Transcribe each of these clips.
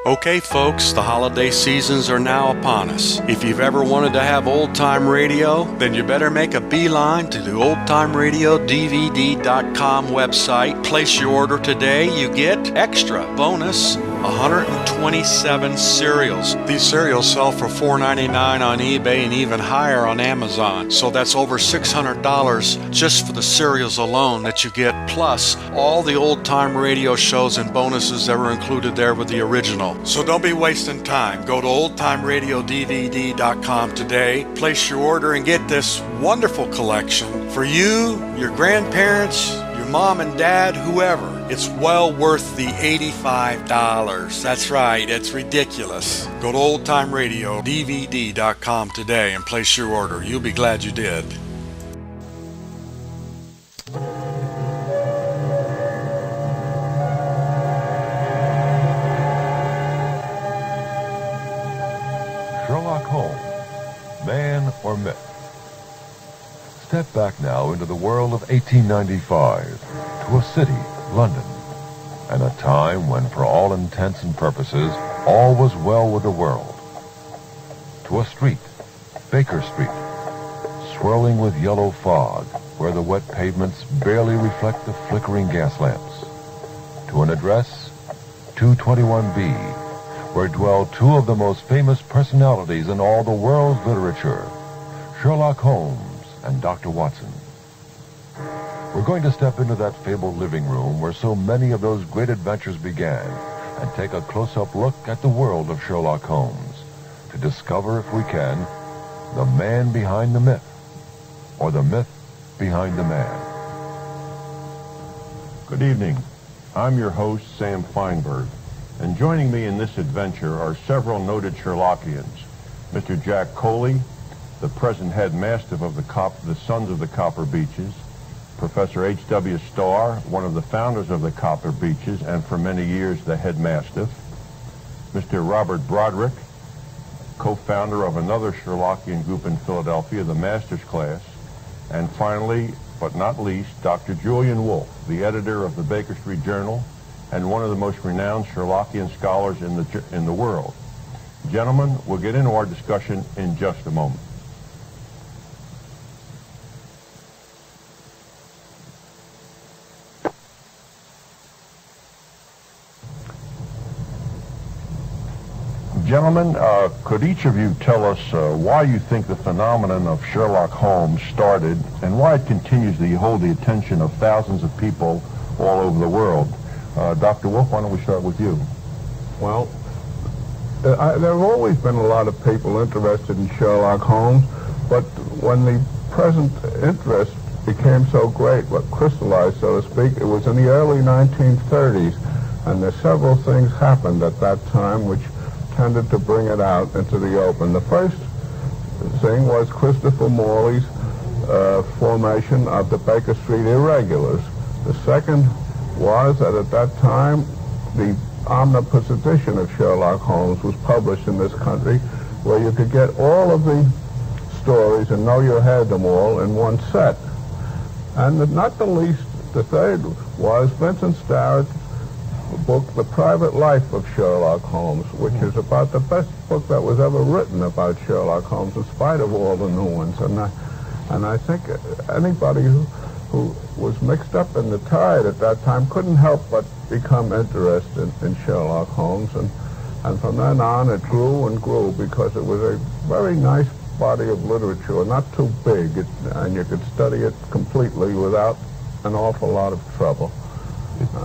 Okay, folks, the holiday seasons are now upon us. If you've ever wanted to have old-time radio, then you better make a beeline to the oldtimeradiodvd.com website. Place your order today. You get extra bonus 127 cereals. These cereals sell for $4.99 on eBay and even higher on Amazon. So that's over $600 just for the cereals alone that you get, plus all the old-time radio shows and bonuses that were included there with the original. So don't be wasting time. Go to oldtimeradiodvd.com today, place your order, and get this wonderful collection for you, your grandparents, your mom and dad, whoever. It's well worth the $85. That's right, it's ridiculous. Go to oldtimeradiodvd.com today and place your order. You'll be glad you did. Sherlock Holmes, man or myth? Step back now into the world of 1895, to a city, London, and a time when, for all intents and purposes, all was well with the world. To a street, Baker Street, swirling with yellow fog, where the wet pavements barely reflect the flickering gas lamps. To an address, 221B, where dwell two of the most famous personalities in all the world's literature, Sherlock Holmes and Dr. Watson. We're going to step into that fabled living room where so many of those great adventures began and take a close-up look at the world of Sherlock Holmes to discover, if we can, the man behind the myth, or the myth behind the man. Good evening. I'm your host, Sam Feinberg, and joining me in this adventure are several noted Sherlockians. Mr. Jack Coley, the present headmaster of the Sons of the Copper Beeches, Professor H.W. Starr, one of the founders of the Copper Beeches and for many years the headmaster, Mr. Robert Broderick, co-founder of another Sherlockian group in Philadelphia, the Master's Class, and finally, but not least, Dr. Julian Wolfe, the editor of the Baker Street Journal and one of the most renowned Sherlockian scholars in the world. Gentlemen, we'll get into our discussion in just a moment. Gentlemen, could each of you tell us why you think the phenomenon of Sherlock Holmes started and why it continues to hold the attention of thousands of people all over the world? Dr. Wolfe, why don't we start with you? Well, there have always been a lot of people interested in Sherlock Holmes, but when the present interest became so great, what crystallized, so to speak, it was in the early 1930s, and there several things happened at that time which tended to bring it out into the open. The first thing was Christopher Morley's formation of the Baker Street Irregulars. The second was that at that time the omnibus edition of Sherlock Holmes was published in this country, where you could get all of the stories and know you had them all in one set. And not the least, the third was Vincent Starrett's book, The Private Life of Sherlock Holmes, which is about the best book that was ever written about Sherlock Holmes, in spite of all the new ones. And I think anybody who was mixed up in the tide at that time couldn't help but become interested in Sherlock Holmes. And from then on, it grew and grew because it was a very nice body of literature, not too big, and you could study it completely without an awful lot of trouble.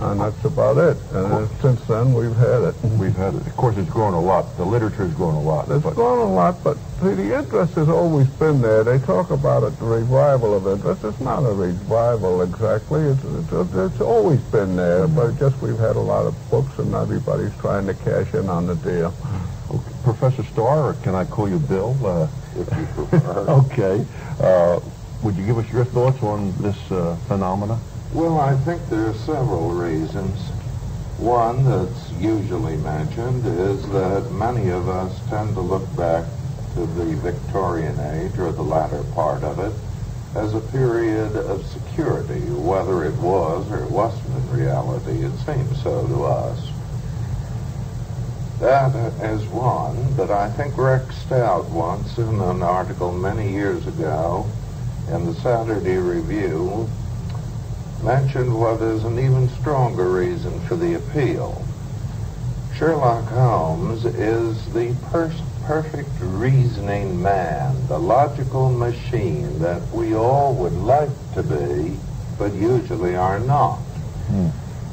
And that's about it. And since then, we've had it. We've had it. Of course, it's grown a lot. The literature has grown a lot. It's grown a lot, but see, the interest has always been there. They talk about it, the revival of interest. It's not a revival exactly. It's always been there, but just we've had a lot of books, and everybody's trying to cash in on the deal. Okay. Professor Starr, or can I call you Bill, if you prefer? Okay. Would you give us your thoughts on this phenomena? Well, I think there are several reasons. One that's usually mentioned is that many of us tend to look back to the Victorian age, or the latter part of it, as a period of security, whether it was. 'Cause, or it wasn't in reality. It seems so to us. Okay. And that's about it. And then, since then, we've had it. Of course, it's grown a lot. The literature has grown a lot. But see, the interest has always been there. They talk about it, the revival of interest. It's not a revival exactly. It's just we've had a lot of books, and everybody's trying to cash in on the deal. Okay. Professor Starr, can I call you Bill, if you prefer? Okay. That is one, but I think Rex Stout once, in an article many years ago in the Saturday Review, mentioned what is an even stronger reason for the appeal. Sherlock Holmes is the perfect reasoning man, the logical machine that we all would like to be, but usually are not.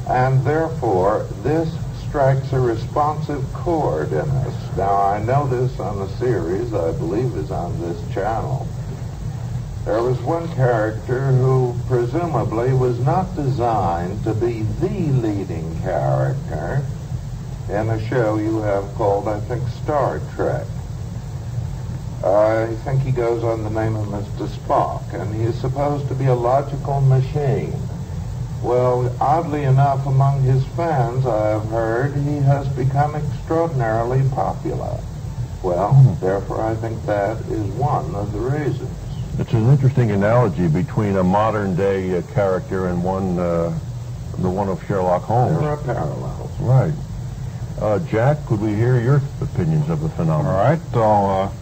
And therefore, this strikes a responsive chord in us. Now, I know this on a series I believe is on this channel. There was one character who presumably was not designed to be the leading character in a show you have called, I think, Star Trek. I think he goes on the name of Mr. Spock, and he is supposed to be a logical machine. Well, oddly enough, among his fans, I have heard, he has become extraordinarily popular. Well, therefore, I think that is one of the reasons. It's an interesting analogy between a modern-day character and the one of Sherlock Holmes. There are parallels. Right. Jack, could we hear your opinions of the phenomenon? All right. I'll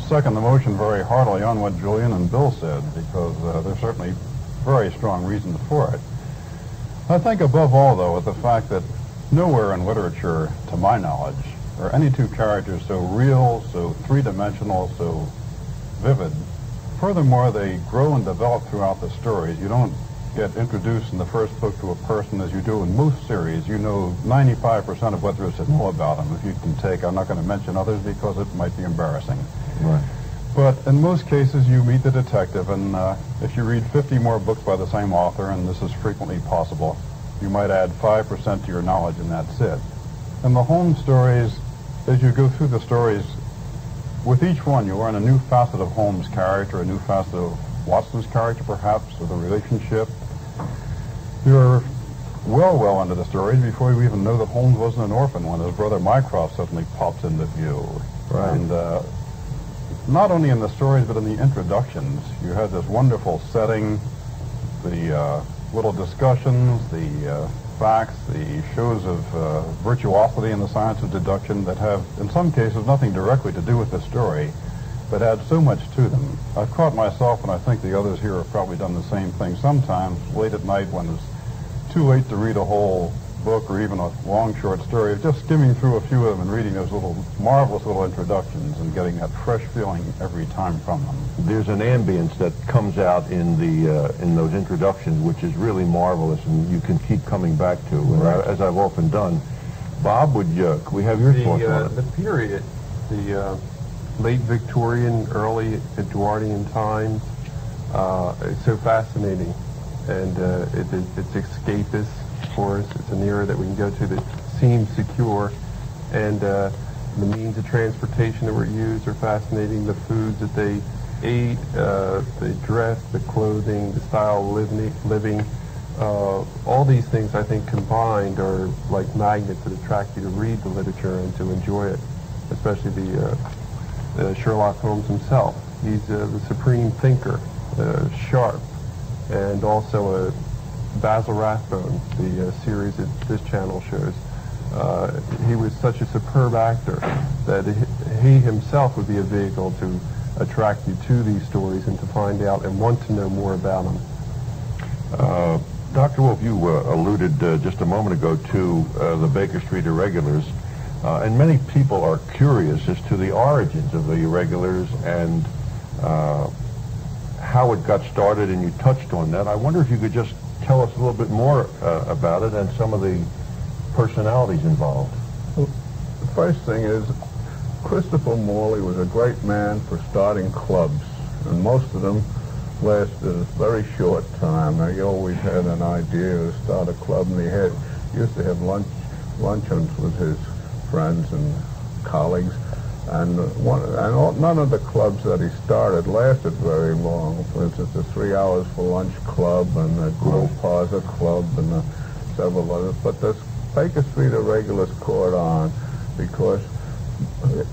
second the motion very heartily on what Julian and Bill said, because there's certainly very strong reasons for it. I think above all, though, is the fact that nowhere in literature, to my knowledge, are any two characters so real, so three-dimensional, so vivid. Furthermore, they grow and develop throughout the stories. You don't get introduced in the first book to a person as you do in most series. You know 95% of what there is to know about them. If you can take, I'm not going to mention others because it might be embarrassing. Right. But in most cases, you meet the detective, and if you read 50 more books by the same author, and this is frequently possible, you might add 5% to your knowledge, and that's it. And the Holmes stories, as you go through the stories, with each one, you learn a new facet of Holmes' character, a new facet of Watson's character, perhaps, or the relationship. You're well into the stories before you even know that Holmes wasn't an orphan when his brother Mycroft suddenly pops into view. Right. And not only in the stories, but in the introductions, you had this wonderful setting, the little discussions, the facts, the shows of virtuosity in the science of deduction that have, in some cases, nothing directly to do with the story, but add so much to them. I've caught myself, and I think the others here have probably done the same thing sometimes, late at night when it's too late to read a whole book or even a long short story, just skimming through a few of them and reading those little marvelous little introductions and getting that fresh feeling every time from them. There's an ambience that comes out in those introductions, which is really marvelous, and you can keep coming back to, Right. as I've often done. Bob, could we have your thoughts on it? The period, the late Victorian, early Edwardian times, it's so fascinating, and it's escapist. For us, it's an era that we can go to that seems secure, and the means of transportation that were used are fascinating. The foods that they ate, the dress, the clothing, the style of living, all these things I think combined are like magnets that attract you to read the literature and to enjoy it, especially the Sherlock Holmes himself. He's the supreme thinker, sharp, and also a Basil Rathbone, the series that this channel shows. He was such a superb actor that he himself would be a vehicle to attract you to these stories and to find out and want to know more about them. Dr. Wolf, you alluded just a moment ago to the Baker Street Irregulars, and many people are curious as to the origins of the Irregulars and how it got started, and you touched on that. I wonder if you could just tell us a little bit more about it and some of the personalities involved. Well, the first thing is, Christopher Morley was a great man for starting clubs, and most of them lasted a very short time. Now, he always had an idea to start a club, and he used to have luncheons with his friends and colleagues, and none of the clubs that he started lasted very long. For instance, the 3 Hours for Lunch Club and the Grove Plaza Club and several others. But the Baker Street Irregulars caught on because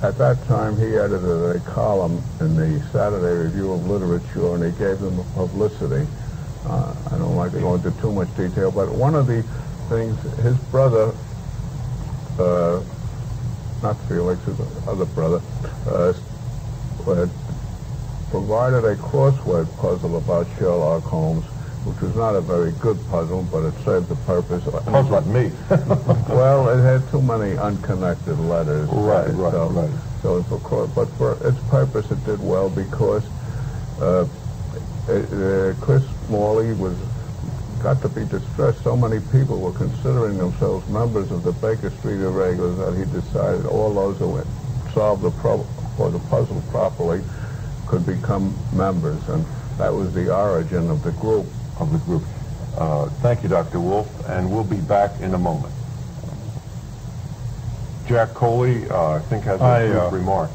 at that time he edited a column in the Saturday Review of Literature, and he gave them publicity. I don't like to go into too much detail, but one of the things, his brother not Felix, his other brother, had provided a crossword puzzle about Sherlock Holmes, which was not a very good puzzle, but it served the purpose. Puzzled me. Well, it had too many unconnected letters. Right. So but for its purpose, it did well because Chris Morley got to be distressed. So many people were considering themselves members of the Baker Street Irregulars that he decided all those who had solved the puzzle properly could become members, and that was the origin of the group. Thank you, Dr. Wolf, and we'll be back in a moment. Jack Coley, I think, has a brief remark.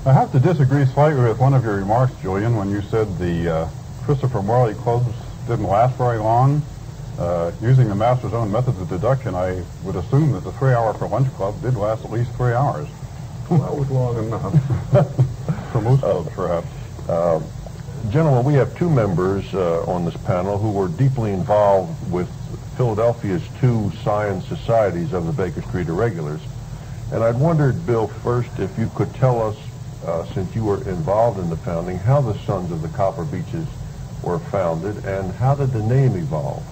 I have to disagree slightly with one of your remarks, Julian, when you said the Christopher Morley clubs didn't last very long. Using the master's own methods of deduction, I would assume that the 3-hour for lunch club did last at least 3 hours. Well, that was long enough. For most clubs, perhaps. Gentlemen, we have two members on this panel who were deeply involved with Philadelphia's 2 science societies of the Baker Street Irregulars. And I'd wondered, Bill, first, if you could tell us, since you were involved in the founding, how the Sons of the Copper Beeches were founded, and how did the name evolve?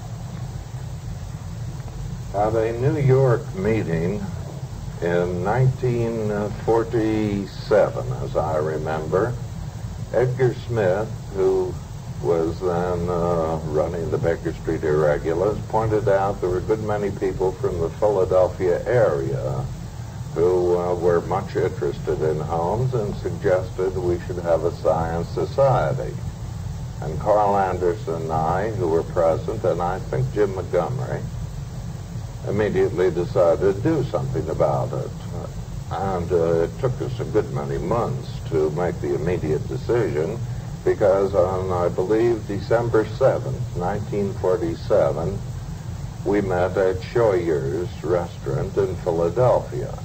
At a New York meeting in 1947, as I remember, Edgar Smith, who was then running the Baker Street Irregulars, pointed out there were a good many people from the Philadelphia area who were much interested in Holmes and suggested we should have a science society. And Carl Anderson and I, who were present, and I think Jim Montgomery, immediately decided to do something about it. And it took us a good many months to make the immediate decision, because on, I believe, December 7th, 1947, we met at Shoyer's restaurant in Philadelphia.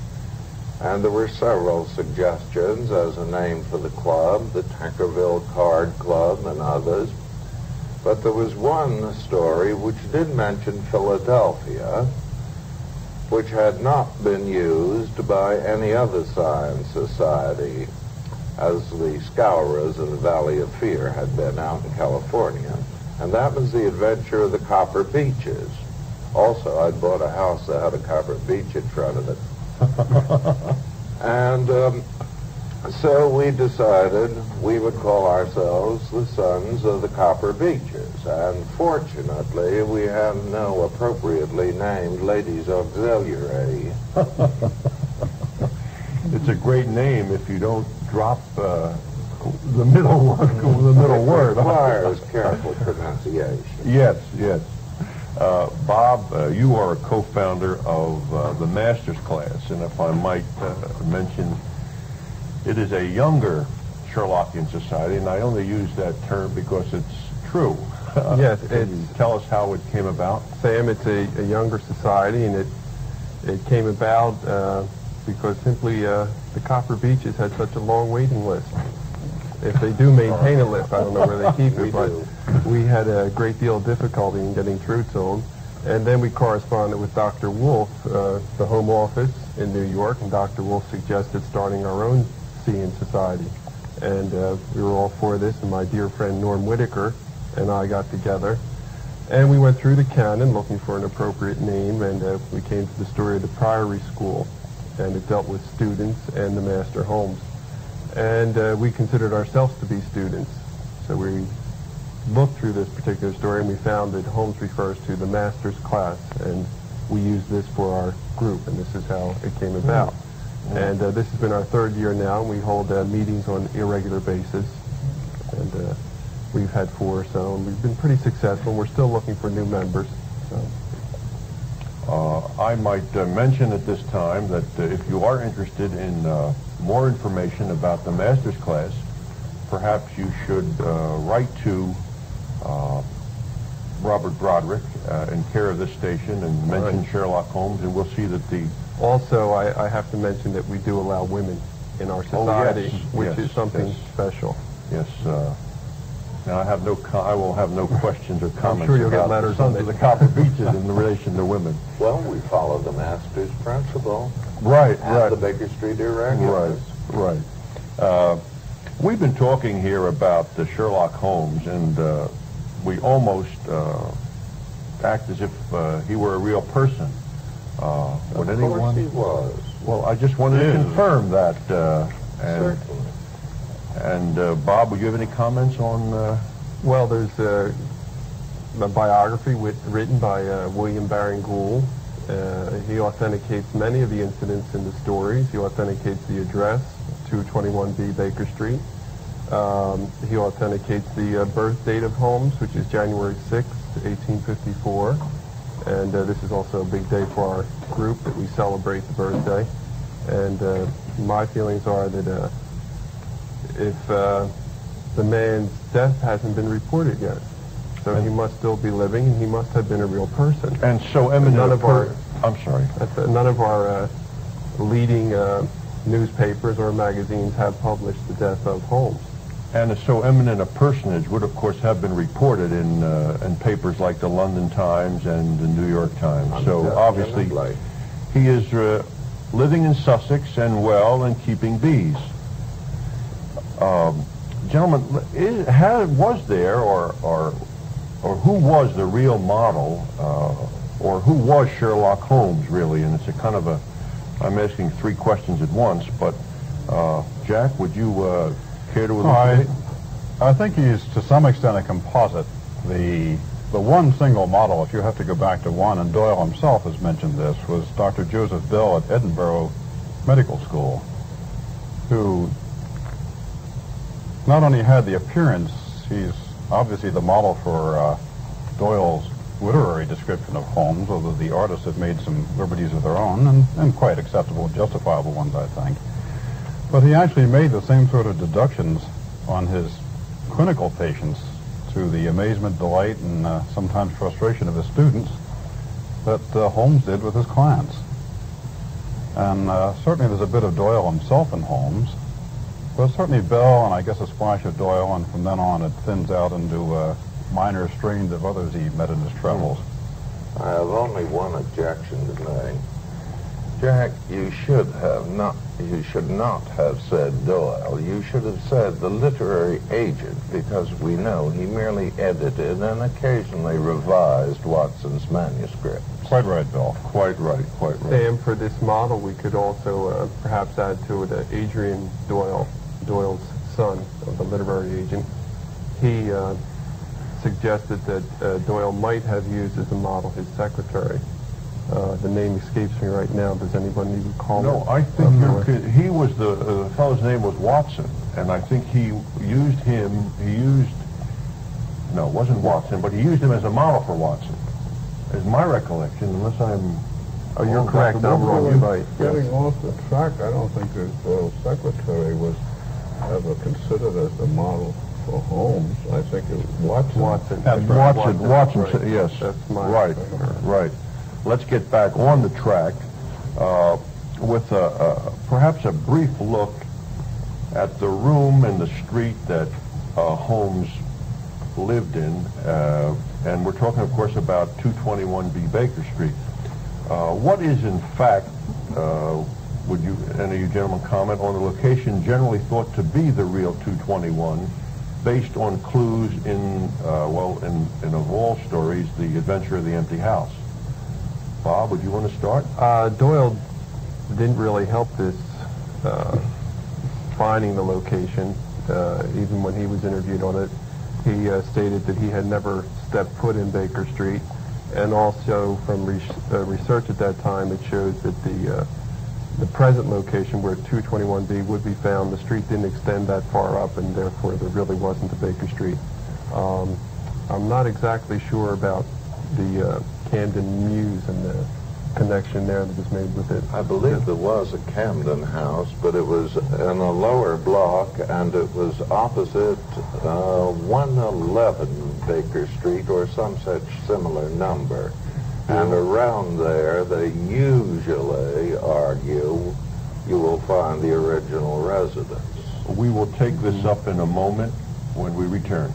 And there were several suggestions as a name for the club, the Tankerville Card Club and others. But there was one story which did mention Philadelphia, which had not been used by any other science society, as the Scourers in the Valley of Fear had been out in California. And that was the adventure of the Copper Beeches. Also, I'd bought a house that had a copper beech in front of it. And so we decided we would call ourselves the Sons of the Copper Beeches. And fortunately, we have no appropriately named ladies' auxiliary. It's a great name if you don't drop the middle word. It requires careful pronunciation. Yes. Bob, you are a co-founder of the Master's Class, and if I might mention, it is a younger Sherlockian society, and I only use that term because it's true. Yes, Can you tell us how it came about? Sam, it's a younger society, and it came about because simply the Copper Beeches had such a long waiting list. If they do maintain a list, I don't know where they keep it, but we had a great deal of difficulty in getting through to them. And then we corresponded with Dr. Wolf, the Home Office in New York, and Dr. Wolf suggested starting our own Seeing Society. And we were all for this, and my dear friend Norm Whitaker and I got together. And we went through the canon looking for an appropriate name, and we came to the story of the Priory School, and it dealt with students and the Master Holmes. And we considered ourselves to be students. So we looked through this particular story, and we found that Holmes refers to the Master's Class, and we used this for our group, and this is how it came about. And this has been our 3rd year now, and we hold meetings on an irregular basis. And we've had 4 or so, and we've been pretty successful. We're still looking for new members. So. I might mention at this time that if you are interested in more information about the Master's Class, perhaps you should write to Robert Broderick in care of this station and mention Sherlock Holmes, and we'll see that the... Also, I have to mention that we do allow women in our society, which is something special. Yes. Now I will have no questions or comments I'm sure you'll about get letters the Sons on of it. the Copper Beeches in relation to women. Well, we follow the Master's principle. Right, and right. the Baker Street irregulars. Right. We've been talking here about Sherlock Holmes, and we almost act as if he were a real person. Would Of anyone? course he was. Well, I just wanted to confirm that. And, Certainly. and Bob, would you have any comments on? Well, there's a biography written by William Baring Gould. He authenticates many of the incidents in the stories. He authenticates the address, 221B Baker Street. He authenticates the birth date of Holmes, which is January 6th, 1854. And this is also a big day for our group that we celebrate the birthday. And my feelings are that if the man's death hasn't been reported yet, so he must still be living, and he must have been a real person. And so eminent. None of our I'm sorry. none of our leading newspapers or magazines have published the death of Holmes. And so eminent a personage would, of course, have been reported in papers like the London Times and the New York Times. So obviously, he is living in Sussex and well and keeping bees. Gentlemen, was there or who was the real model, or who was Sherlock Holmes really? And it's a kind of I'm asking three questions at once, but Jack, would you care to elucidate? I think he's to some extent a composite. The one single model, if you have to go back to one, and Doyle himself has mentioned this, was Dr. Joseph Bill at Edinburgh Medical School, who not only had the appearance, he's obviously the model for Doyle's literary description of Holmes, although the artists have made some liberties of their own, and quite acceptable and justifiable ones, I think. But he actually made the same sort of deductions on his clinical patients, to the amazement, delight, and sometimes frustration of his students, that Holmes did with his clients. And certainly there's a bit of Doyle himself in Holmes, but certainly Bell, and I guess a splash of Doyle, and from then on it thins out into minor strains of others he met in his travels. I have only one objection to make. Jack, you should not have said Doyle. You should have said the literary agent, because we know he merely edited and occasionally revised Watson's manuscript. Quite right, Bill. Quite right. And for this model, we could also perhaps add to it Adrian Doyle, Doyle's son, of the literary agent. He suggested that Doyle might have used as a model his secretary. The name escapes me right now. Does anybody recall? No, I think he was the fellow's name was Watson, and I think he used him. No, it wasn't Watson, but he used him as a model for Watson, is my recollection. Unless I'm. Oh, you're correct. I'm wrong. You're right. Getting off the track, I don't think his secretary was ever considered as the model for Holmes. I think it was Watson. Watson. Right. Yes. That's my Right. Let's get back on the track with perhaps a brief look at the room and the street that Holmes lived in, and we're talking, of course, about 221B Baker Street. What is, in fact, would you, any of you gentlemen, comment on the location generally thought to be the real 221, based on clues in of all stories, The Adventure of the Empty House? Bob, would you want to start? Doyle didn't really help this finding the location. Even when he was interviewed on it, he stated that he had never stepped foot in Baker Street, and also from research at that time, it shows that the present location where 221B would be found, the street didn't extend that far up, and therefore there really wasn't a Baker Street. I'm not exactly sure about the Camden Mews and the connection there that was made with it. I believe there was a Camden House, but it was in a lower block, and it was opposite 111 Baker Street, or some such similar number. And around there, they usually argue you will find the original residence. We will take this up in a moment when we return.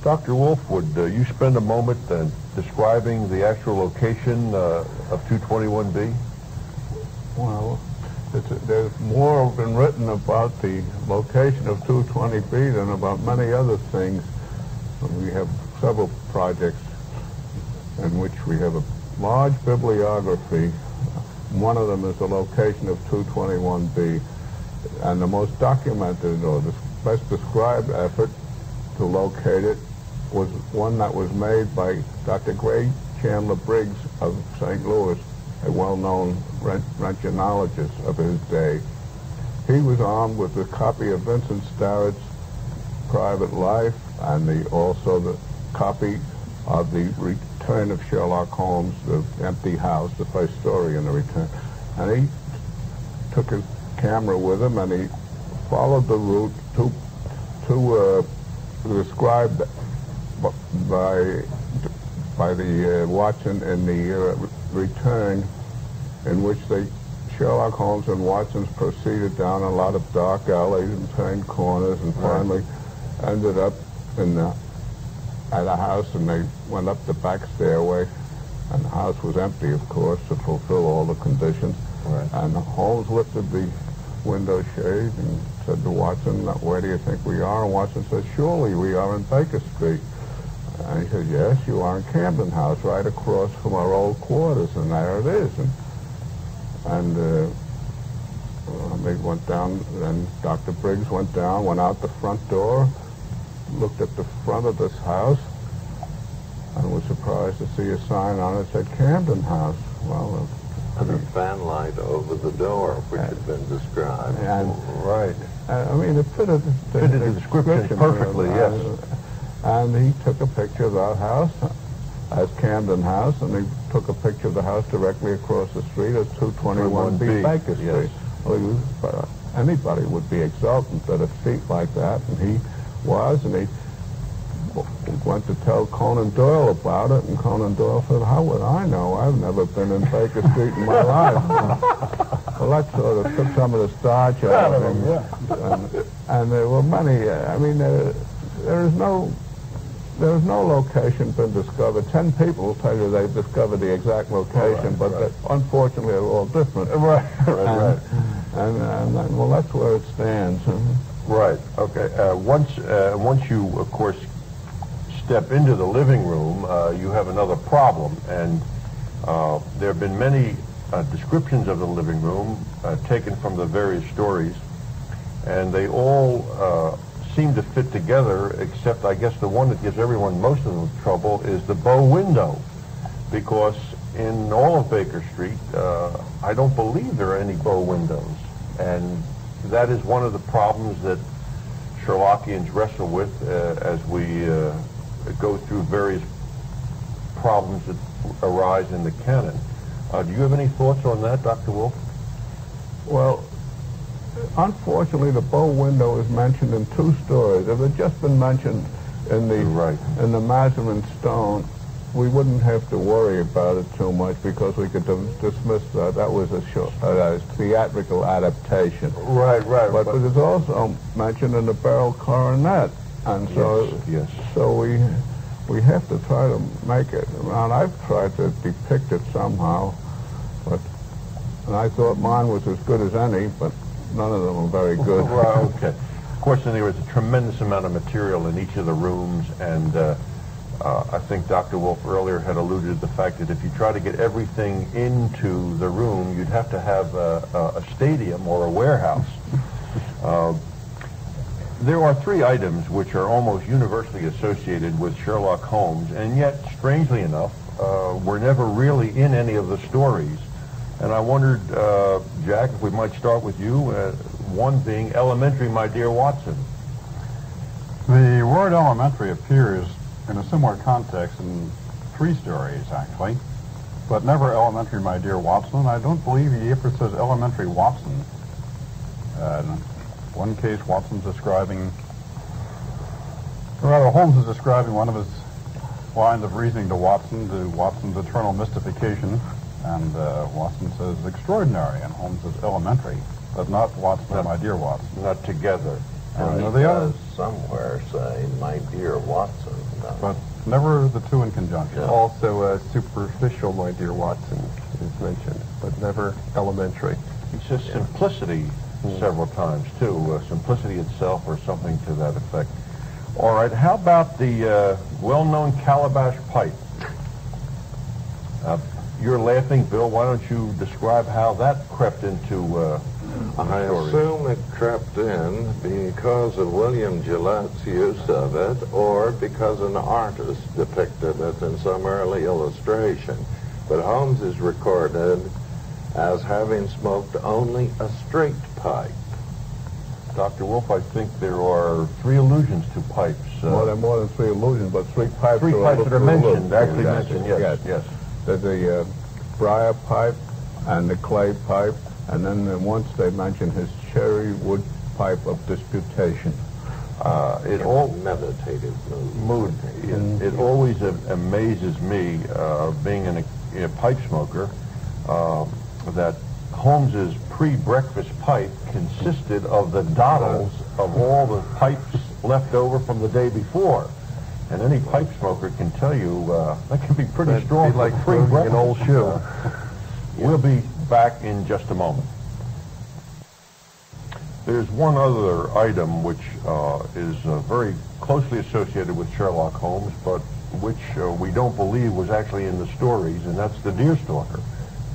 Dr. Wolf, would you spend a moment and describing the actual location of 221B? Well, there's more been written about the location of 220B than about many other things. We have several projects in which we have a large bibliography. One of them is the location of 221B. And the most documented or the best described effort to locate it was one that was made by Dr. Gray Chandler Briggs of St. Louis, a well-known röntgenologist of his day. He was armed with a copy of Vincent Starrett's Private Life and also the copy of the Return of Sherlock Holmes, the empty house, the first story in the Return. And he took his camera with him and he followed the route described by the Watson in the Return, in which Sherlock Holmes and Watson proceeded down a lot of dark alleys and turned corners and finally ended up at a house, and they went up the back stairway, and the house was empty, of course, to fulfill all the conditions. Right. And Holmes lifted the window shade and said to Watson, "Where do you think we are?" And Watson said, "Surely we are in Baker Street." And he said, "Yes, you are in Camden House, right across from our old quarters," and there it is. And they went down, and Dr. Briggs went down, went out the front door, looked at the front of this house, and was surprised to see a sign on it that said Camden House. Well, and a fanlight over the door, which had been described. And, Right. I mean, it fitted the description perfectly, yes. And he took a picture of that house as Camden House, and he took a picture of the house directly across the street as 221B Baker Street. Yes. Well, anybody would be exultant at a feat like that, and he was, and he went to tell Conan Doyle about it, and Conan Doyle said, "How would I know? I've never been in Baker Street in my life." Well, that sort of took some of the starch out of him. And there were many, I mean, there is no location been discovered. 10 people will tell you they've discovered the exact location, but unfortunately they're all different. Right. And well, that's where it stands. Right. Okay. Once you, of course, step into the living room, you have another problem, and there have been many descriptions of the living room taken from the various stories, and they all seem to fit together, except I guess the one that gives everyone most of the trouble is the bow window, because in all of Baker Street, I don't believe there are any bow windows, and that is one of the problems that Sherlockians wrestle with as we go through various problems that arise in the canon. Do you have any thoughts on that, Dr. Wolf? Well, unfortunately, the bow window is mentioned in 2 stories. If it had just been mentioned in the Mazarin Stone, we wouldn't have to worry about it too much because we could dismiss that. That was a theatrical adaptation. Right. But it is also mentioned in the Beryl Coronet, and so we have to try to make it. And I've tried to depict it somehow, and I thought mine was as good as any, but none of them are very good. Right, okay. Of course, there was a tremendous amount of material in each of the rooms, and I think Dr. Wolf earlier had alluded to the fact that if you try to get everything into the room, you'd have to have a stadium or a warehouse. There are 3 items which are almost universally associated with Sherlock Holmes, and yet, strangely enough, were never really in any of the stories. And I wondered, Jack, if we might start with you, one being elementary, my dear Watson. The word elementary appears in a similar context in 3 stories, actually, but never elementary, my dear Watson. I don't believe he ever says elementary Watson. In one case, Holmes is describing one of his lines of reasoning to Watson's eternal mystification, and Watson says extraordinary, and Holmes says elementary, but not Watson, my dear Watson. Not together. And he does somewhere say, my dear Watson. But Never the two in conjunction. Yeah. Also, superficial, my dear Watson, is mentioned, but never elementary. He says simplicity several times, too. Simplicity itself or something to that effect. All right, how about the well-known calabash pipe? You're laughing, Bill. Why don't you describe how that crept into the I story? assume it crept in because of William Gillette's use of it or because an artist depicted it in some early illustration. But Holmes is recorded as having smoked only a straight pipe. Dr. Wolf, I think there are 3 allusions to pipes. More than 3 allusions, but 3 pipes. 3 pipes that are mentioned, actually mentioned, yes, yes. There's the briar pipe and the clay pipe, and then once they mention his cherry wood pipe of disputation. It all Meditative mood. It always amazes me, being a pipe smoker, that Holmes's pre-breakfast pipe consisted of the dottles of all the pipes left over from the day before. And any pipe smoker can tell you that can be pretty That'd strong be like for throwing pre-breakfast. an old shoe. We'll be back in just a moment. There's one other item which is very closely associated with Sherlock Holmes, but which we don't believe was actually in the stories, and that's the deerstalker.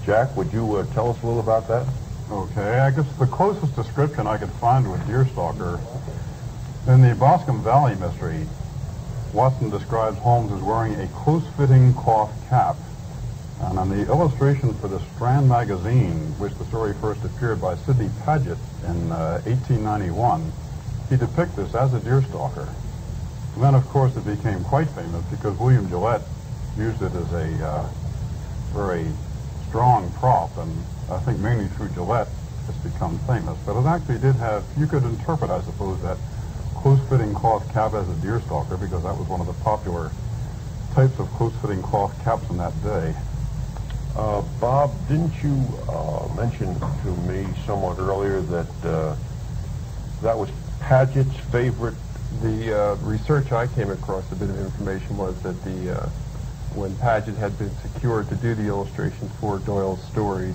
Jack, would you tell us a little about that? Okay, I guess the closest description I could find to a deerstalker, in the Boscombe Valley mystery, Watson describes Holmes as wearing a close-fitting cloth cap. And on the illustration for the Strand magazine, which the story first appeared by Sidney Paget in 1891, he depicts this as a deerstalker. And then, of course, it became quite famous because William Gillette used it as a very strong prop, and I think mainly through Gillette it's become famous. But it actually did have, you could interpret, I suppose, that close-fitting cloth cap as a deerstalker because that was one of the popular types of close-fitting cloth caps in that day. Bob, didn't you mention to me somewhat earlier that that was Paget's favorite? The research I came across, a bit of information, was that when Paget had been secured to do the illustrations for Doyle's stories,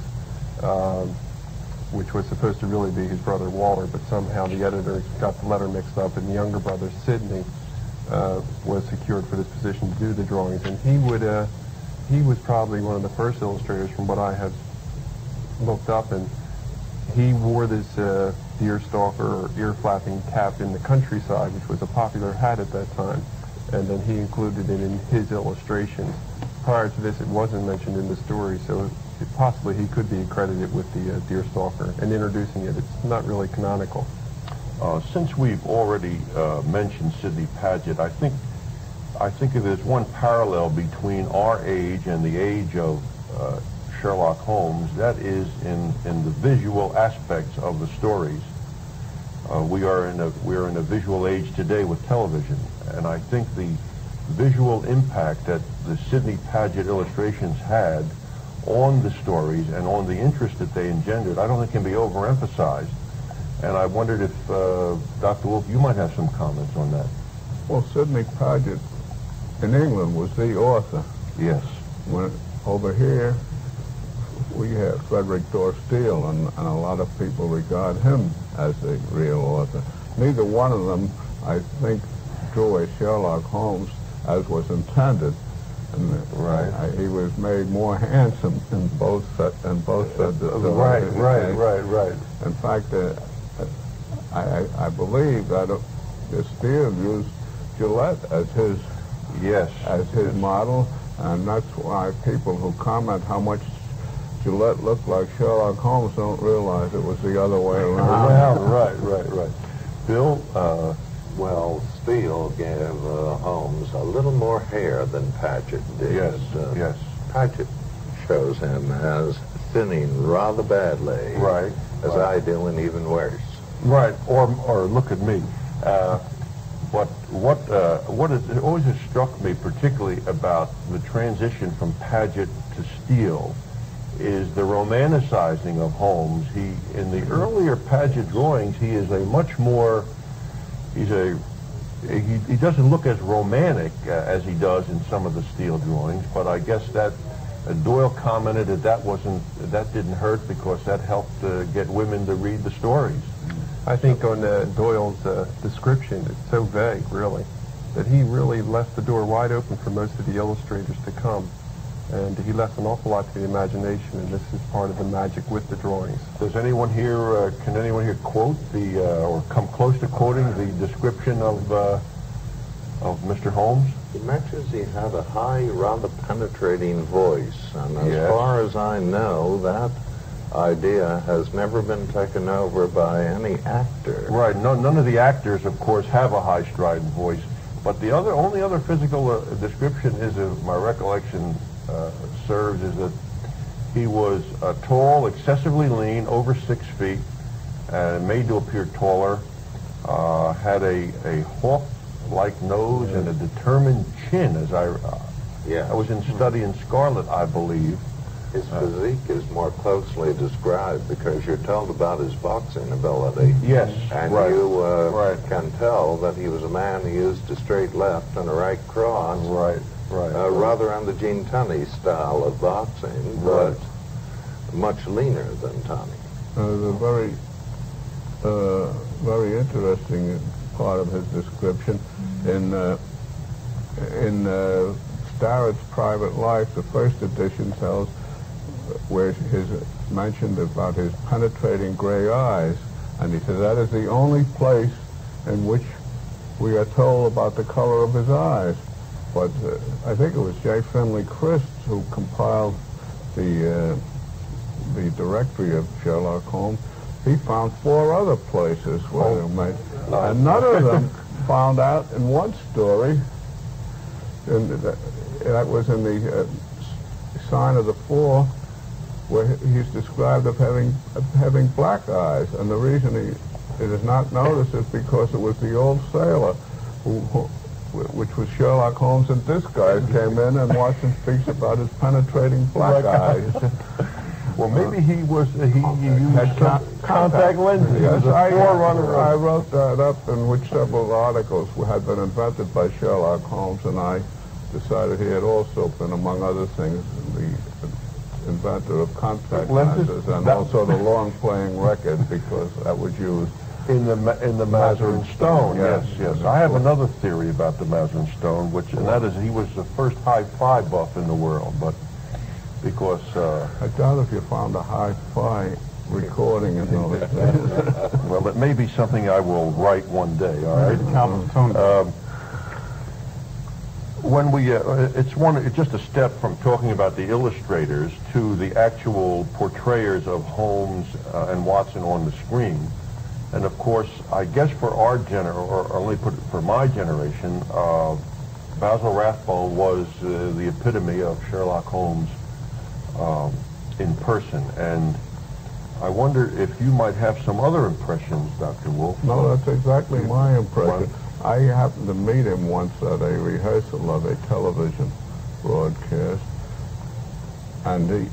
which was supposed to really be his brother Walter, but somehow the editors got the letter mixed up, and the younger brother Sidney was secured for this position to do the drawings, and he was probably one of the first illustrators from what I have looked up, and he wore this deerstalker or ear-flapping cap in the countryside, which was a popular hat at that time, and then he included it in his illustrations. Prior to this, it wasn't mentioned in the story, so possibly he could be credited with the deerstalker and introducing it. It's not really canonical. Since we've already mentioned Sidney Paget, I think if there's one parallel between our age and the age of Sherlock Holmes, that is in the visual aspects of the stories. We are in a visual age today with television, and I think the visual impact that the Sidney Paget illustrations had on the stories and on the interest that they engendered, I don't think can be overemphasized. And I wondered if, Dr. Wolf, you might have some comments on that. Well, Sidney Paget in England was the author. Yes. When over here, we have Frederick Dorr Steele, and a lot of people regard him as the real author. Neither one of them, I think, drew a Sherlock Holmes as was intended. And Right. He was made more handsome in both sets. Right. In fact, I believe that Steele used Gillette as his model, and that's why people who comment how much Gillette looked like Sherlock Holmes don't realize it was the other way around. Right. Bill, Well, Steele gave Holmes a little more hair than Paget did. yes. Paget shows him as thinning rather badly. Right. As I do, and even worse. Right, or look at me. But it always has struck me, particularly about the transition from Paget to Steele, is the romanticizing of Holmes. In the earlier Paget drawings, he's a he doesn't look as romantic as he does in some of the steel drawings, but I guess that Doyle commented that didn't hurt because that helped get women to read the stories. I think on Doyle's description, it's so vague, really, that he really left the door wide open for most of the illustrators to come. And he left an awful lot to the imagination, and this is part of the magic with the drawings. Does anyone here, can anyone here quote or come close to quoting the description of Mr. Holmes? He mentions he had a high, rather penetrating voice, and as Yes. far as I know, that idea has never been taken over by any actor. Right. None of the actors, of course, have a high strident voice, but the only other physical description is, if my recollection serves, is that he was tall, excessively lean, over 6 feet, and made to appear taller, had a hawk-like nose and a determined chin, as I was in Study in Scarlet, I believe. His physique is more closely described because you're told about his boxing ability. Yes, And right. you can tell that he was a man who used a straight left and a right cross. Right. Rather on the Gene Tunney style of boxing, but much leaner than Tunney. The very interesting part of his description in Starrett's Private Life, the first edition tells where his mentioned about his penetrating gray eyes, and he said that is the only place in which we are told about the color of his eyes. But I think it was J. Finley Christ who compiled the directory of Sherlock Holmes. He found 4 other places where they made, and none of them found out in one story. And that was in the Sign of the Four, where he's described of having black eyes, and the reason it is not noticed is because it was the old sailor which was Sherlock Holmes in disguise, came in and Watson speaks about his penetrating black eyes. Well, maybe he used contact lenses. Yes, I wrote that up, in which several articles had been invented by Sherlock Holmes, and I decided he had also been, among other things, the inventor of contact lenses, and also the long playing record, because that was used in the Mazarin Stone. Yes. I have another theory about the Mazarin Stone, and that is he was the first hi-fi buff in the world, but because I doubt if you found a hi-fi recording in those days. Well, it may be something I will write one day. All right. When we, it's just a step from talking about the illustrators to the actual portrayers of Holmes and Watson on the screen. And of course, I guess for our or only for my generation, Basil Rathbone was the epitome of Sherlock Holmes in person. And I wonder if you might have some other impressions, Dr. Wolf. No, that's exactly my impression. I happened to meet him once at a rehearsal of a television broadcast, and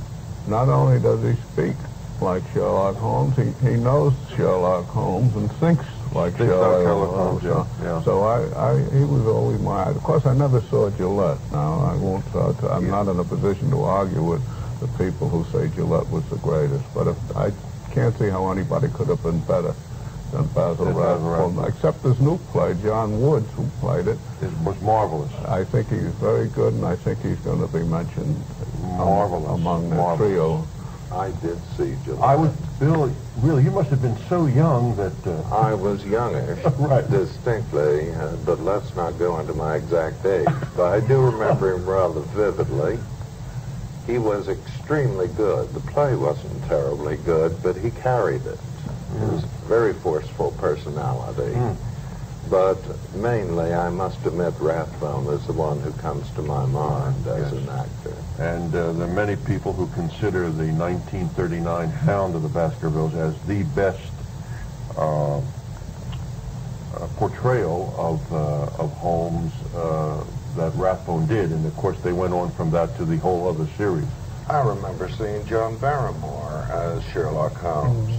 not only does he speak like Sherlock Holmes, he knows Sherlock Holmes and thinks like Sherlock Holmes. So he was always my idol. Of course, I never saw Gillette. Now, I won't. I'm not in a position to argue with the people who say Gillette was the greatest, but I can't see how anybody could have been better than Basil Rathbone, except this new play, John Woods, who played it. It was marvelous. I think he's very good, and I think he's going to be mentioned among the trio. I did see Gillette. I was, Bill, really, you must have been so young that... I was youngish, distinctly, but let's not go into my exact age. But I do remember him rather vividly. He was extremely good. The play wasn't terribly good, but he carried it. He was a very forceful personality. But mainly, I must admit, Rathbone is the one who comes to my mind as an actor. And there are many people who consider the 1939 Hound of the Baskervilles as the best portrayal of Holmes that Rathbone did. And of course, they went on from that to the whole other series. I remember seeing John Barrymore as Sherlock Holmes.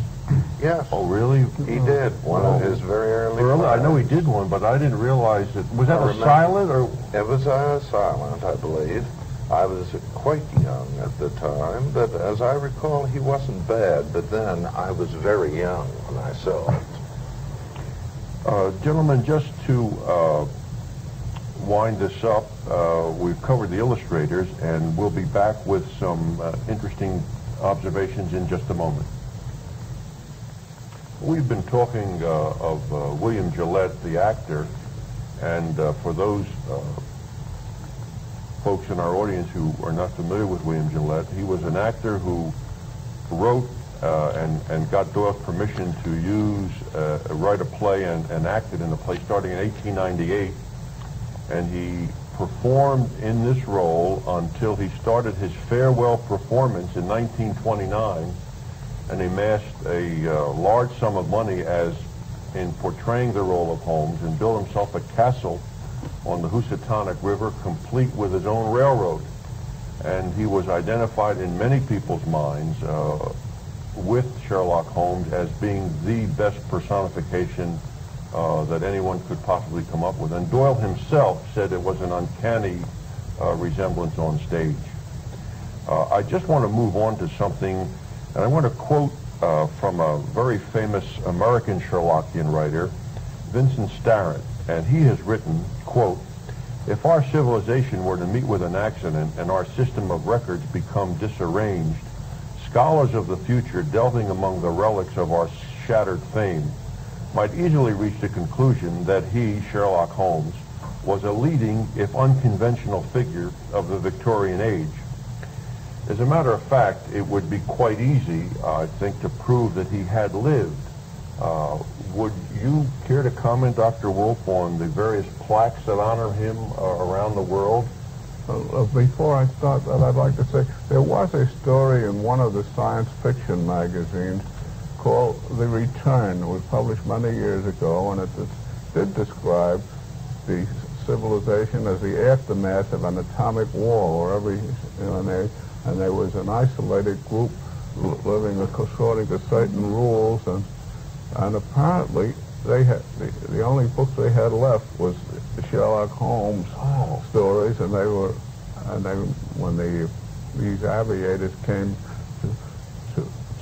Yes. Oh, really? He did. One of his very early I know he plays. did one, but I didn't realize it. Was that I a remember- silent or? It was silent, I believe. I was quite young at the time, but as I recall, he wasn't bad. But then I was very young when I saw it. Gentlemen, just to wind this up, we've covered the illustrators, and we'll be back with some interesting observations in just a moment. We've been talking of William Gillette, the actor, and for those folks in our audience who are not familiar with William Gillette, he was an actor who wrote and got Doyle's permission to write a play and act it in a play starting in 1898. And he performed in this role until he started his farewell performance in 1929 and amassed a large sum of money in portraying the role of Holmes, and built himself a castle on the Housatonic River, complete with his own railroad. And he was identified in many people's minds with Sherlock Holmes as being the best personification that anyone could possibly come up with. And Doyle himself said it was an uncanny resemblance on stage. I just want to move on to something, and I want to quote from a very famous American Sherlockian writer, Vincent Starrett, and he has written, quote, "If our civilization were to meet with an accident and our system of records become disarranged, scholars of the future delving among the relics of our shattered fame might easily reach the conclusion that he, Sherlock Holmes, was a leading, if unconventional, figure of the Victorian age. As a matter of fact, it would be quite easy, I think, to prove that he had lived. Would you care to comment, Dr. Wolf, on the various plaques that honor him around the world? Before I start that, I'd like to say there was a story in one of the science fiction magazines called The Return. It was published many years ago, and it did describe the civilization as the aftermath of an atomic war, and there was an isolated group living according to certain rules, and apparently they had the only books they had left was the Sherlock Holmes stories, and when these aviators came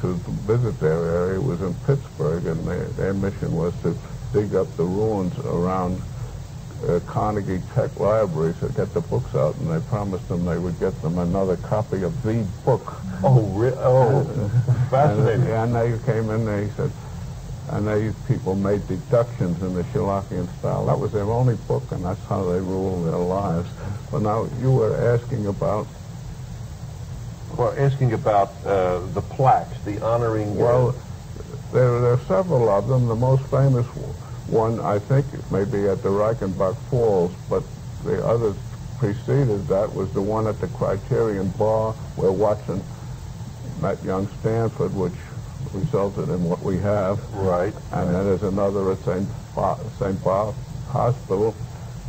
to visit their area, it was in Pittsburgh, and their mission was to dig up the ruins around Carnegie Tech Library to get the books out, and they promised them they would get them another copy of the book. Fascinating. And they came in, they said, and these people made deductions in the Sherlockian style. That was their only book, and that's how they ruled their lives. But now you were asking about... Well, asking about the plaques, the honoring... Well, there are several of them. The most famous one, I think, may be at the Reichenbach Falls, but the others preceded that was the one at the Criterion Bar where Watson met young Stanford, which resulted in what we have. Right. And then there's another at St. Bob Hospital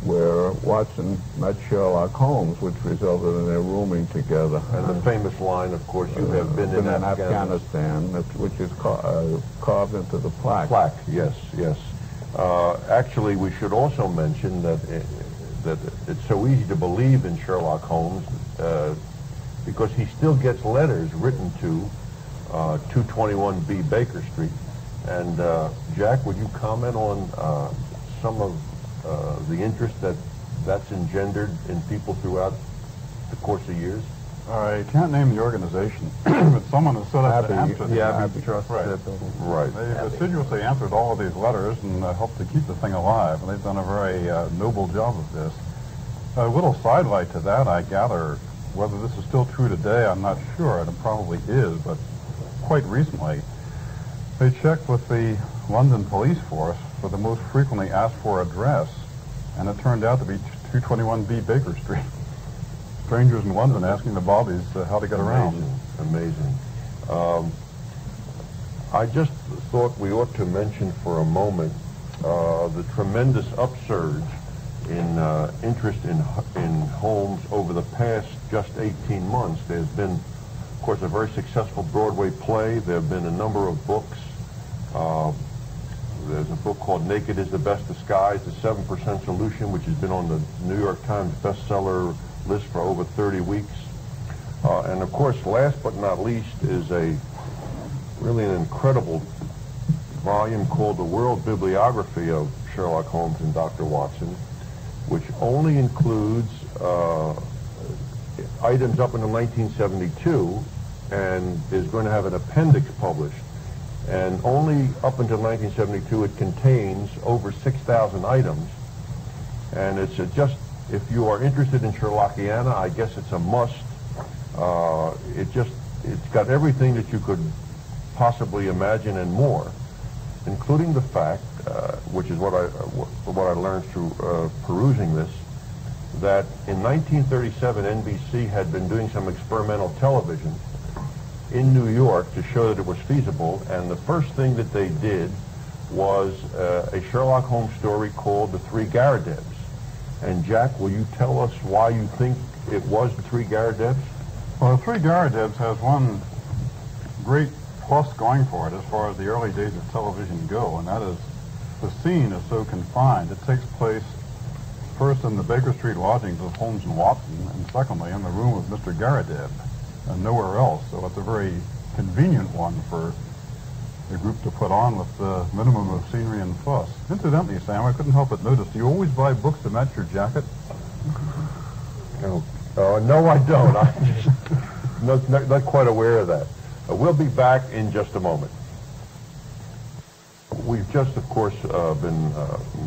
where Watson met Sherlock Holmes, which resulted in their rooming together. And the famous line, of course, you have been in Afghanistan, which is carved into the plaque. Plaque, yes, yes. Actually, we should also mention that it's so easy to believe in Sherlock Holmes because he still gets letters written to 221B Baker Street. And Jack, would you comment on some of the interest that's engendered in people throughout the course of years? I can't name the organization, but someone has set up to answer these. Abbey Trust. Right. Right. They've assiduously answered all of these letters and helped to keep the thing alive, and they've done a very noble job of this. A little sidelight to that, I gather, whether this is still true today, I'm not sure, and it probably is, but quite recently, they checked with the London police force for the most frequently asked for address, and it turned out to be 221B Baker Street. Strangers in London asking the bobbies how to get around. Amazing. I just thought we ought to mention for a moment the tremendous upsurge in interest in Holmes over the past just 18 months. There's been of course, a very successful Broadway play. There have been a number of books. There's a book called Naked is the Best Disguise, The 7% Solution, which has been on the New York Times bestseller list for over 30 weeks. And of course, last but not least, is really an incredible volume called The World Bibliography of Sherlock Holmes and Dr. Watson, which only includes items up until 1972 and is going to have an appendix published. And only up until 1972 it contains over 6,000 items. And it's just, if you are interested in Sherlockiana, I guess it's a must. It's got everything that you could possibly imagine and more, including the fact, which is what I learned through perusing this, that in 1937 NBC had been doing some experimental television in New York to show that it was feasible, and the first thing that they did was a Sherlock Holmes story called The Three Garridebs. And Jack, will you tell us why you think it was The Three Garridebs? Well, The Three Garridebs has one great plus going for it as far as the early days of television go, and that is the scene is so confined. It takes place first in the Baker Street lodgings of Holmes and Watson, and secondly in the room of Mr. Garrideb, and nowhere else. So it's a very convenient one for the group to put on with the minimum of scenery and fuss. Incidentally, Sam, I couldn't help but notice, do you always buy books to match your jacket? No, I don't. I'm just not quite aware of that. We'll be back in just a moment. We've just, of course, been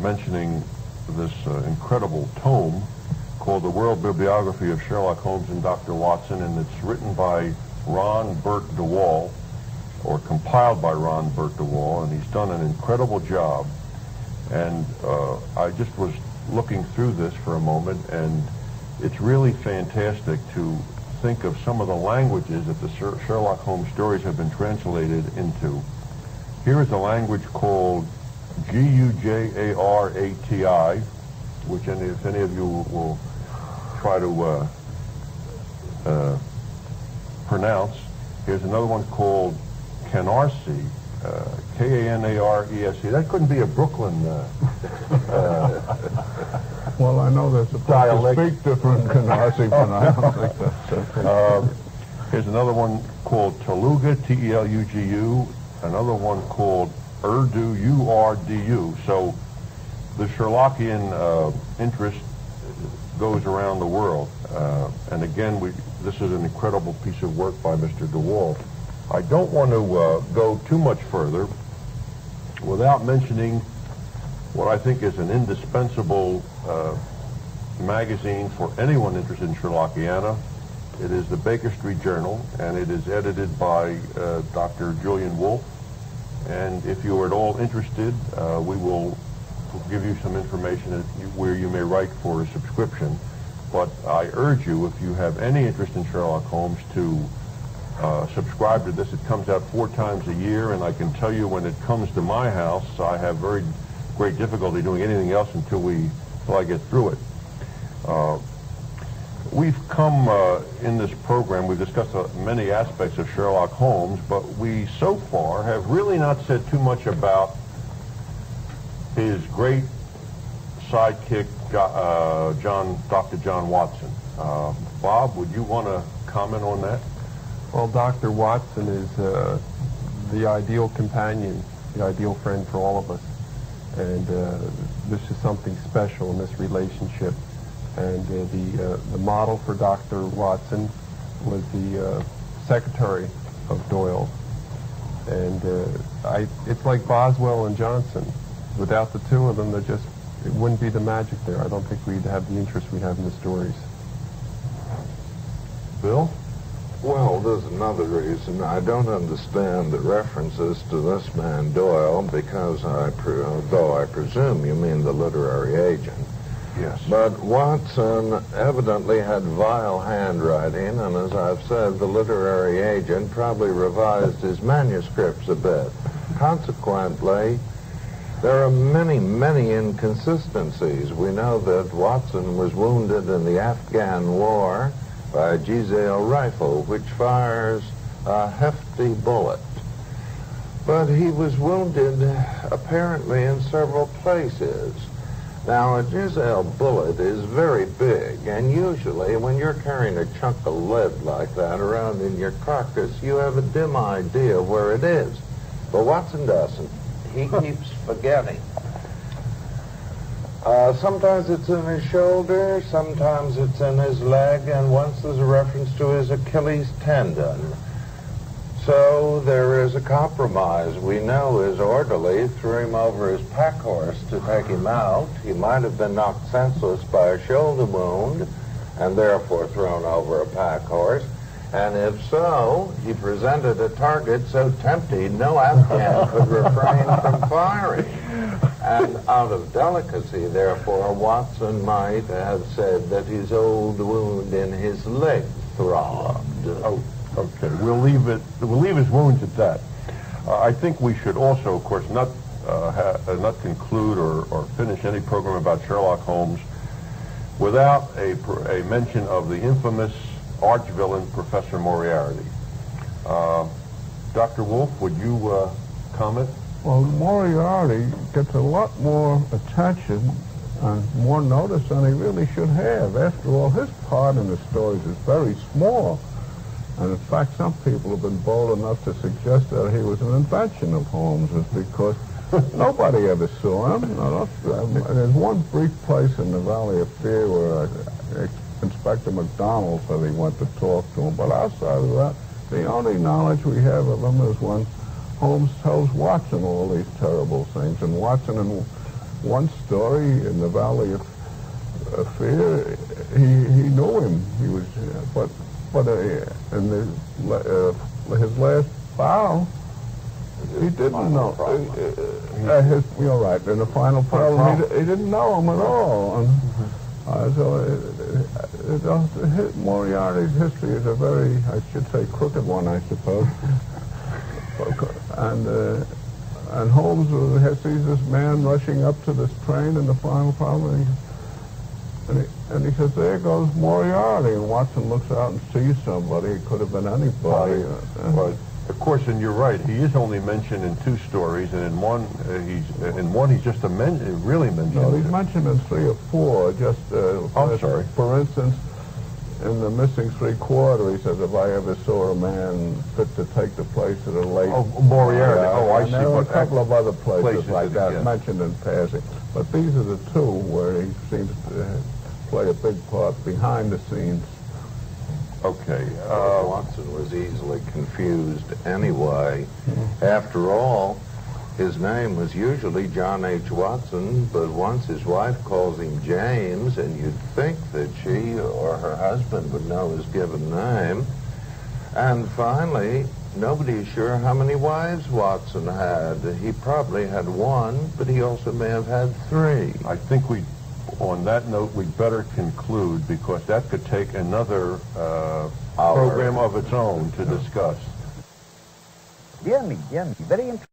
mentioning this incredible tome called The World Bibliography of Sherlock Holmes and Dr. Watson, and it's written by Ron Burt DeWall, or compiled by Ron Burt DeWall, and he's done an incredible job. And I just was looking through this for a moment, and it's really fantastic to think of some of the languages that the Sherlock Holmes stories have been translated into. Here is a language called G-U-J-A-R-A-T-I, which if any of you will try to pronounce. Here's another one called Canarsie, K-A-N-A-R-E-S-E. That couldn't be a Brooklyn Well, I know there's a dialect. to speak different Canarsie, but I don't think that's okay. Here's another one called Telugu, T-E-L-U-G-U. Another one called Urdu, U-R-D-U. So the Sherlockian interest goes around the world. And again, this is an incredible piece of work by Mr. DeWall. I don't want to go too much further without mentioning what I think is an indispensable magazine for anyone interested in Sherlockiana. It is the Baker Street Journal, and it is edited by Dr. Julian Wolfe. And if you are at all interested, we will give you some information where you may write for a subscription. But I urge you, if you have any interest in Sherlock Holmes, to subscribe to this. It comes out 4 times a year, and I can tell you when it comes to my house, I have very great difficulty doing anything else until I get through it. We've come in this program, we've discussed many aspects of Sherlock Holmes, but we so far have really not said too much about his great sidekick, Dr. John Watson. Bob, would you want to comment on that? Well, Dr. Watson is the ideal companion, the ideal friend for all of us. And this is something special in this relationship. And the model for Dr. Watson was the secretary of Doyle. And it's like Boswell and Johnson. Without the two of them, it wouldn't be the magic there. I don't think we'd have the interest we have in the stories. Bill? Well, there's another reason. I don't understand the references to this man Doyle, because though I presume you mean the literary agent. Yes. But Watson evidently had vile handwriting, and as I've said, the literary agent probably revised his manuscripts a bit. Consequently, there are many, many inconsistencies. We know that Watson was wounded in the Afghan War. by Giselle rifle, which fires a hefty bullet. But he was wounded apparently in several places. Now, a Giselle bullet is very big, and usually when you're carrying a chunk of lead like that around in your carcass, you have a dim idea where it is. But Watson doesn't. He keeps forgetting. Sometimes it's in his shoulder, sometimes it's in his leg, and once there's a reference to his Achilles tendon. So there is a compromise. We know his orderly threw him over his pack horse to take him out. He might have been knocked senseless by a shoulder wound and therefore thrown over a pack horse. And if so, he presented a target so tempting no Afghan could refrain from firing. And out of delicacy, therefore, Watson might have said that his old wound in his leg throbbed. Oh, okay. We'll leave his wounds at that. I think we should also, of course, not conclude or finish any program about Sherlock Holmes without a mention of the infamous arch-villain, Professor Moriarty. Dr. Wolf, would you comment? Well, Moriarty gets a lot more attention and more notice than he really should have. After all, his part in the stories is very small. And in fact, some people have been bold enough to suggest that he was an invention of Holmes's because nobody ever saw him. There's one brief place in the Valley of Fear where Inspector McDonald said he went to talk to him. But outside of that, the only knowledge we have of him is when Holmes tells Watson all these terrible things. And Watson, in one story in the Valley of Fear, he knew him. He was, but in his last bow, he didn't know. You're right. In the final battle, he didn't know him at all. And so Moriarty's history is a very, I should say, crooked one, I suppose. And Holmes sees this man rushing up to this train in the final problem, and he says, "There goes Moriarty." And Watson looks out and sees somebody. It could have been anybody. But of course, and you're right. He is only mentioned in two stories, and in one he's just really mentioned. No, he's mentioned in 3 or 4. Just I'm sorry. For instance, in The Missing Three-Quarter, he says, "If I ever saw a man fit to take the place of the late..." Oh, Moriarty. I see. There are a couple of other places like that yeah, mentioned in passing. But these are the two where he seems to play a big part behind the scenes. Okay. Watson was easily confused anyway. After all, his name was usually John H. Watson, but once his wife calls him James, and you'd think that she or her husband would know his given name. And finally, nobody's sure how many wives Watson had. He probably had 1, but he also may have had 3. I think on that note, we'd better conclude because that could take another program of its own to discuss. Bien, very interesting.